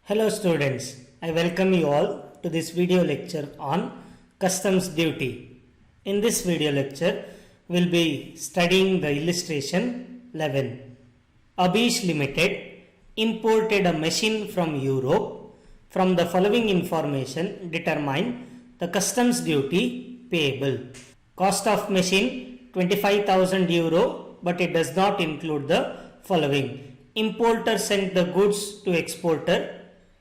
Hello students, I welcome you all to this video lecture on customs duty. In this video lecture, we'll be studying the illustration 11. Abish Limited imported a machine from Europe. From the following information, determine the customs duty payable. Cost of machine 25,000 euro, but it does not include the following. Importer sent the goods to exporter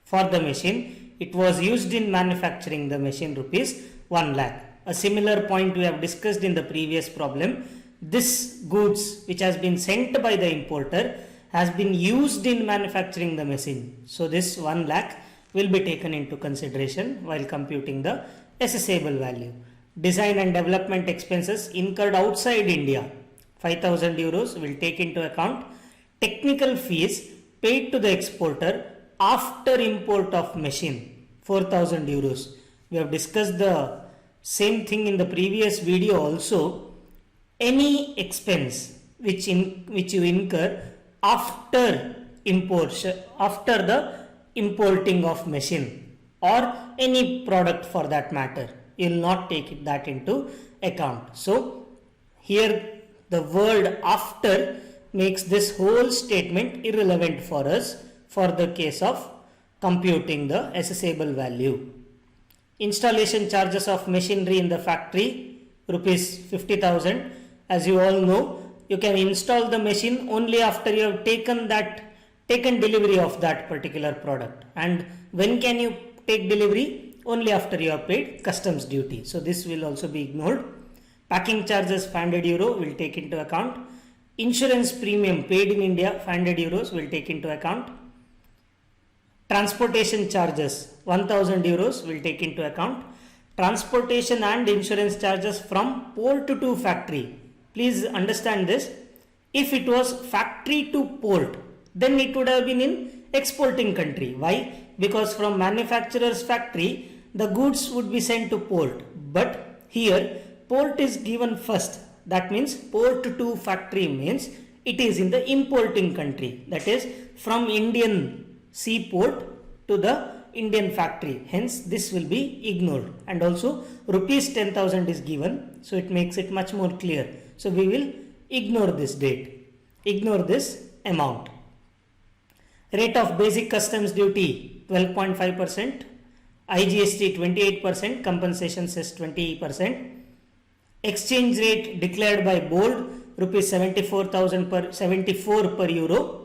for the machine. It was used in manufacturing the machine rupees 1 lakh. A similar point we have discussed in the previous problem. This goods which has been sent by the importer has been used in manufacturing the machine. So this 1 lakh will be taken into consideration while computing the assessable value. Design and development expenses incurred outside India 5,000 euros will take into account. Technical fees paid to the exporter after import of machine 4,000 euros. We have discussed the same thing in the previous video also. Any expense which you incur after the importing of machine or any product for that matter, you will not take that into account. So here the word after makes this whole statement irrelevant for us for the case of computing the assessable value. Installation charges of machinery in the factory rupees 50,000. As you all know, you can install the machine only after you have taken delivery of that particular product. And when can you take delivery? Only after you have paid customs duty. So this will also be ignored. Packing charges 500 euro will take into account. Insurance premium paid in India 500 euros will take into account. Transportation charges 1000 euros will take into account. Transportation and insurance charges from port to factory. Please understand this. If it was factory to port, then it would have been in exporting country. Why? Because from manufacturer's factory, the goods would be sent to port. But here, port is given first. That means port to factory means it is in the importing country. That is from Indian seaport to the Indian factory. Hence this will be ignored. And also rupees 10,000 is given. So it makes it much more clear. So we will ignore this date. Ignore this amount. Rate of basic customs duty 12.5%. IGST 28%. Compensation cess 20%. Exchange rate declared by board rupees 74 per euro.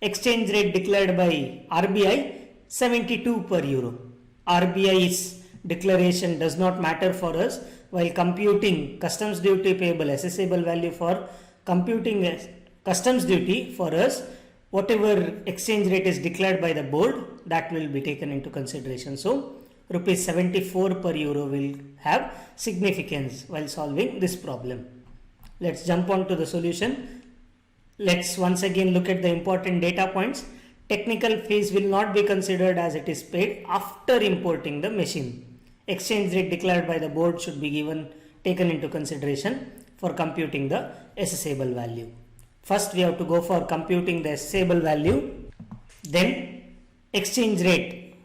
Exchange rate declared by RBI 72 per euro. RBI's declaration does not matter for us while computing customs duty payable assessable value. For computing customs duty for us, whatever exchange rate is declared by the board, that will be taken into consideration. So rupees 74 per euro will have significance while solving this problem. Let's jump on to the solution. Let's once again look at the important data points. Technical fees will not be considered as it is paid after importing the machine. Exchange rate declared by the board should be taken into consideration for computing the assessable value. First we have to go for computing the assessable value. Then exchange rate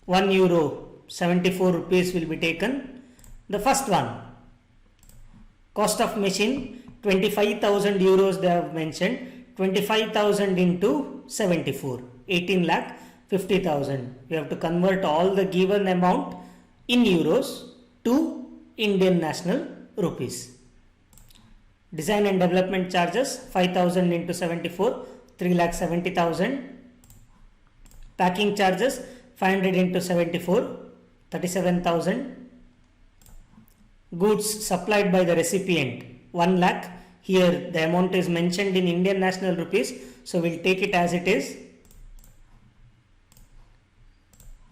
1 euro 74 rupees will be taken. The first one, cost of machine 25,000 euros they have mentioned. 25,000 into 74, 18 lakh 50,000. We have to convert all the given amount in euros to Indian national rupees. Design and development charges 5,000 into 74, 3 lakh 70,000. Packing charges 500 into 74, 37,000. Goods supplied by the recipient 1 lakh. Here the amount is mentioned in Indian national rupees, so we'll take it as it is.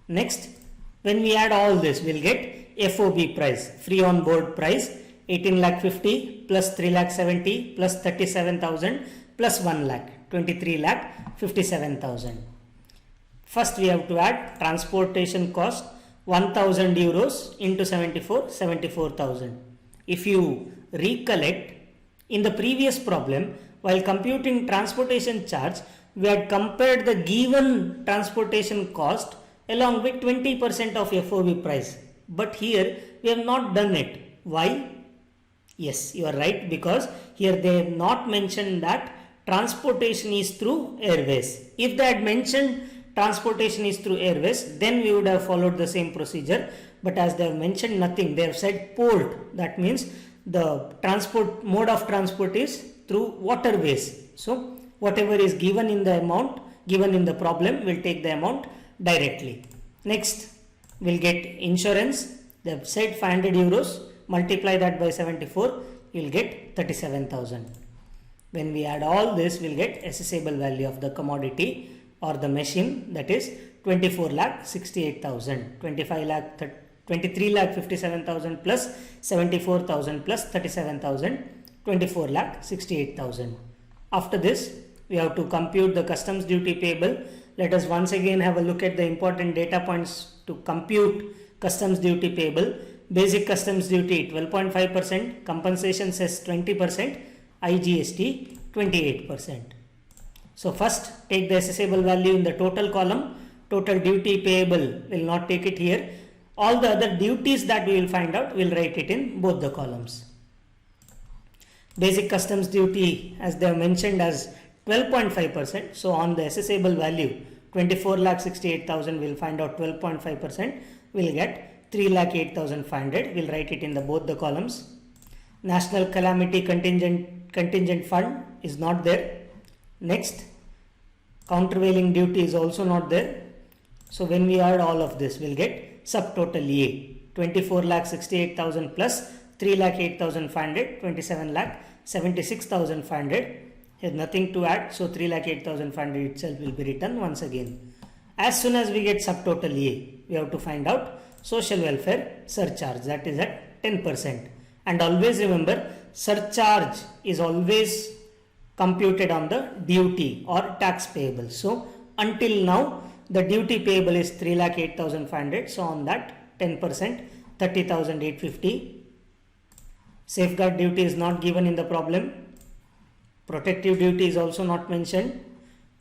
Next, when we add all this, we'll get FOB price, free on board price 18 lakh 50 plus 3 lakh 70 plus 37,000 plus 1 lakh 23 lakh 57,000. First we have to add transportation cost 1000 euros into 74, 74,000. If you recollect, in the previous problem, while computing transportation charge, we had compared the given transportation cost along with 20% of FOB price. But here we have not done it. Why? Yes, you are right, because here they have not mentioned that transportation is through airways. If they had mentioned transportation is through airways, then we would have followed the same procedure. But as they have mentioned nothing, they have said port. That means the transport mode of transport is through waterways. So whatever is given in the amount, given in the problem, we'll take the amount directly. Next, we'll get insurance. They have said 500 euros. Multiply that by 74, you'll get 37,000. When we add all this, we'll get assessable value of the commodity or the machine, that is 24,68,000. 23,57,000 plus 74,000 plus 37,000, 24,68,000. After this, we have to compute the customs duty payable. Let us once again have a look at the important data points to compute customs duty payable. Basic customs duty 12.5%, compensation cess 20%, IGST 28%. So first take the assessable value in the total column. Total duty payable, will not take it here. All the other duties that we will find out, we will write it in both the columns. Basic customs duty, as they have mentioned, as 12.5%. So on the assessable value 24,68,000, we will find out 12.5%. We will get 3,08,500. We will write it in both the columns. National calamity contingent fund is not there. Next, countervailing duty is also not there. So when we add all of this, we will get subtotal A, 24,68,000 plus 3,08,500, 27,76,500. Here nothing to add, so 3,08,500 itself will be written once again. As soon as we get subtotal A, we have to find out social welfare surcharge, that is at 10%. And always remember, surcharge is always computed on the duty or tax payable. So until now, the duty payable is 3,08,500. So on that 10%, 30,850. Safeguard duty is not given in the problem. Protective duty is also not mentioned.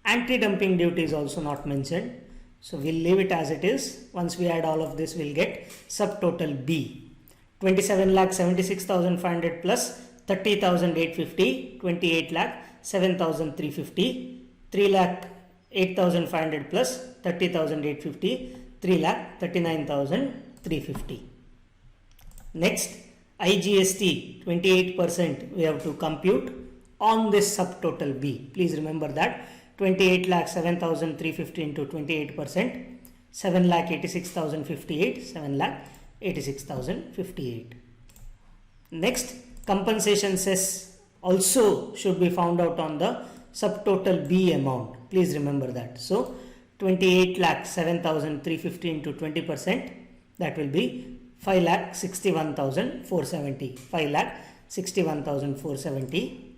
Anti-dumping duty is also not mentioned. So we'll leave it as it is. Once we add all of this, we'll get subtotal B. 27,76,500 plus 30,850, 28,07,350, 3,08,500 plus 30,850, 3,39,350. Next, IGST 28% we have to compute on this subtotal B. Please remember that 28,07,350 into 28%, 7,86,058, 7,86,058. Next, compensation cess also should be found out on the subtotal B amount. Please remember that. So 28,07,350 into 20%, that will be 5,61,470. 5,61,470.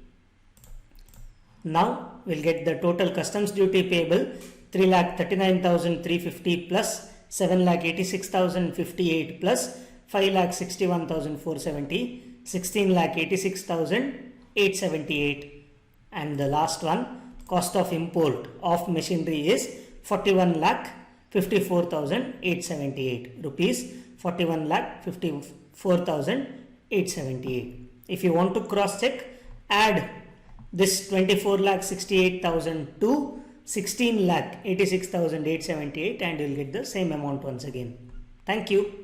Now we'll get the total customs duty payable 3,39,350 plus 7,86,058 plus 5,61,470, 16,86,878. And the last one, cost of import of machinery is 41,54,878 rupees. 41,54,878. If you want to cross check, add this 24,68,000 to 16,86,878 and you will get the same amount once again. Thank you.